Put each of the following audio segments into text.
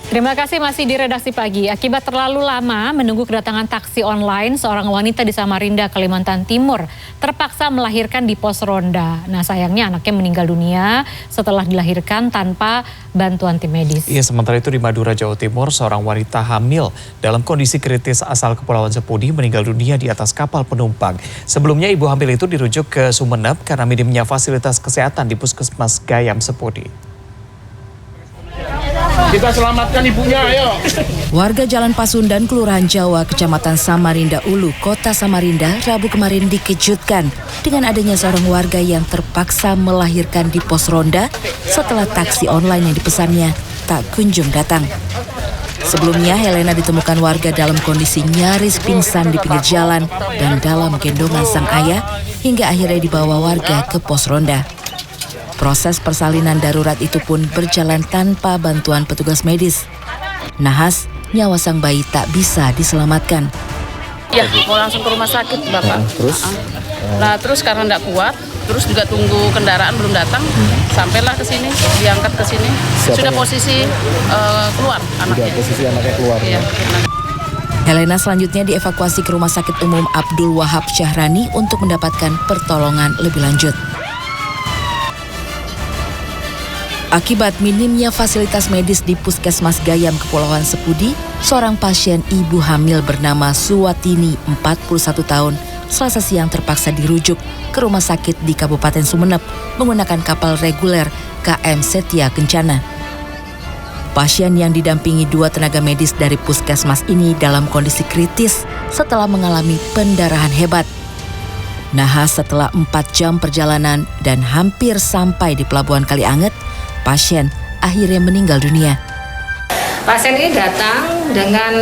Terima kasih, masih di Redaksi Pagi. Akibat terlalu lama menunggu kedatangan taksi online, seorang wanita di Samarinda, Kalimantan Timur terpaksa melahirkan di pos ronda. Nah, sayangnya anaknya meninggal dunia setelah dilahirkan tanpa bantuan tim medis. Iya, sementara itu di Madura, Jawa Timur, seorang wanita hamil dalam kondisi kritis asal Kepulauan Sepudi meninggal dunia di atas kapal penumpang. Sebelumnya ibu hamil itu dirujuk ke Sumeneb karena minimnya fasilitas kesehatan di Puskesmas Gayam Sepudi. Kita selamatkan ibunya, ayo. Warga Jalan Pasundan, Kelurahan Jawa, Kecamatan Samarinda Ulu, Kota Samarinda, Rabu kemarin dikejutkan dengan adanya seorang warga yang terpaksa melahirkan di pos ronda setelah taksi online yang dipesannya tak kunjung datang. Sebelumnya, Helena ditemukan warga dalam kondisi nyaris pingsan di pinggir jalan dan dalam gendongan sang ayah hingga akhirnya dibawa warga ke pos ronda. Proses persalinan darurat itu pun berjalan tanpa bantuan petugas medis. Nahas, nyawa sang bayi tak bisa diselamatkan. Ya, mau langsung ke rumah sakit, Bapak. Terus karena enggak kuat, terus juga tunggu kendaraan belum datang, sampailah ke sini, diangkat ke sini. Sudah posisi keluar anaknya. Sudah posisi anaknya keluar. Iya. Helena selanjutnya dievakuasi ke Rumah Sakit Umum Abdul Wahab Syahrani untuk mendapatkan pertolongan lebih lanjut. Akibat minimnya fasilitas medis di Puskesmas Gayam Kepulauan Sepudi, seorang pasien ibu hamil bernama Suwatini, 41 tahun, Selasa siang terpaksa dirujuk ke rumah sakit di Kabupaten Sumeneb menggunakan kapal reguler KM Setia Kencana. Pasien yang didampingi 2 tenaga medis dari puskesmas ini dalam kondisi kritis setelah mengalami pendarahan hebat. Nahas setelah 4 jam perjalanan dan hampir sampai di Pelabuhan Kalianget, pasien akhirnya meninggal dunia. Pasien ini datang dengan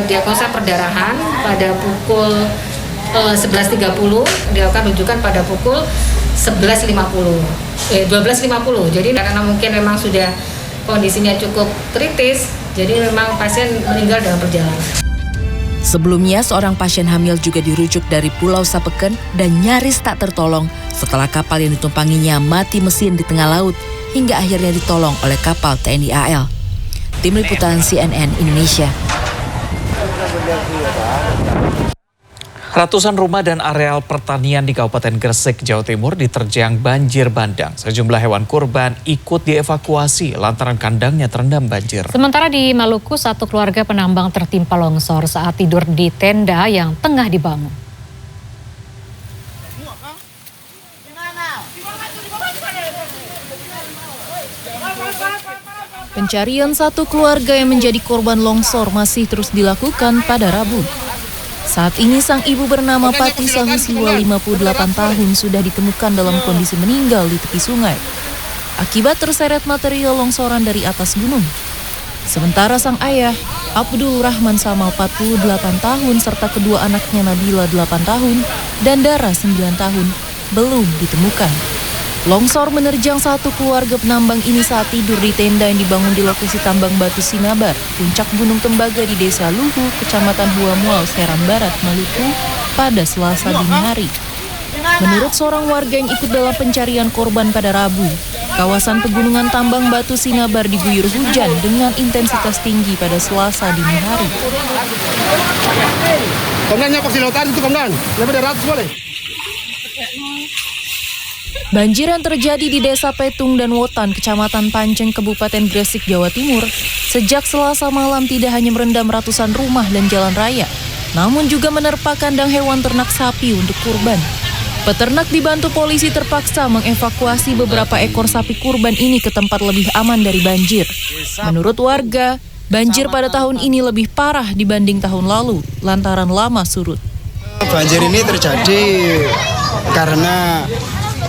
diagnosa perdarahan pada pukul 11.30, dilakukan rujukan pada pukul 12.50. Jadi karena mungkin memang sudah kondisinya cukup kritis, jadi memang pasien meninggal dalam perjalanan. Sebelumnya, seorang pasien hamil juga dirujuk dari Pulau Sapeken dan nyaris tak tertolong setelah kapal yang ditumpanginya mati mesin di tengah laut hingga akhirnya ditolong oleh kapal TNI AL. Tim Liputan CNN Indonesia. Ratusan rumah dan areal pertanian di Kabupaten Gresik, Jawa Timur diterjang banjir bandang. Sejumlah hewan kurban ikut dievakuasi lantaran kandangnya terendam banjir. Sementara di Maluku, satu keluarga penambang tertimpa longsor saat tidur di tenda yang tengah dibangun. Pencarian satu keluarga yang menjadi korban longsor masih terus dilakukan pada Rabu. Saat ini sang ibu bernama Pati Sahusiwa 58 tahun sudah ditemukan dalam kondisi meninggal di tepi sungai akibat terseret material longsoran dari atas gunung. Sementara sang ayah, Abdul Rahman Samal 48 tahun serta kedua anaknya Nabila 8 tahun dan Dara 9 tahun belum ditemukan. Longsor menerjang satu keluarga penambang ini saat tidur di tenda yang dibangun di lokasi tambang batu Sinabar, puncak Gunung Tembaga di Desa Luhu, Kecamatan Huamual, Seram Barat, Maluku, pada Selasa dini hari. Menurut seorang warga yang ikut dalam pencarian korban pada Rabu, kawasan pegunungan tambang batu Sinabar diguyur hujan dengan intensitas tinggi pada Selasa dini hari. Komandannya Pak Silotan itu komandan, lebih dari 100 boleh. Banjir yang terjadi di Desa Petung dan Wotan, Kecamatan Panceng, Kabupaten Gresik, Jawa Timur, sejak Selasa malam tidak hanya merendam ratusan rumah dan jalan raya, namun juga menerpa kandang hewan ternak sapi untuk kurban. Peternak dibantu polisi terpaksa mengevakuasi beberapa ekor sapi kurban ini ke tempat lebih aman dari banjir. Menurut warga, banjir pada tahun ini lebih parah dibanding tahun lalu, lantaran lama surut. Banjir ini terjadi karena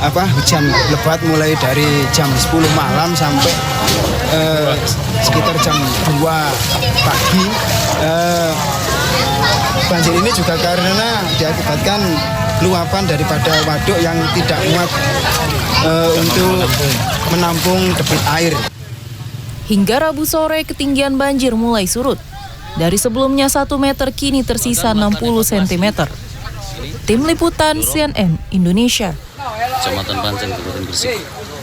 hujan lebat mulai dari jam 10 malam sampai sekitar jam 2 pagi. Banjir ini juga karena diakibatkan luapan daripada waduk yang tidak muat untuk menampung debit air. Hingga Rabu sore ketinggian banjir mulai surut. Dari sebelumnya 1 meter kini tersisa 60 cm. Tim Liputan CNN Indonesia. Kecamatan Panceng, Kabupaten Gresik.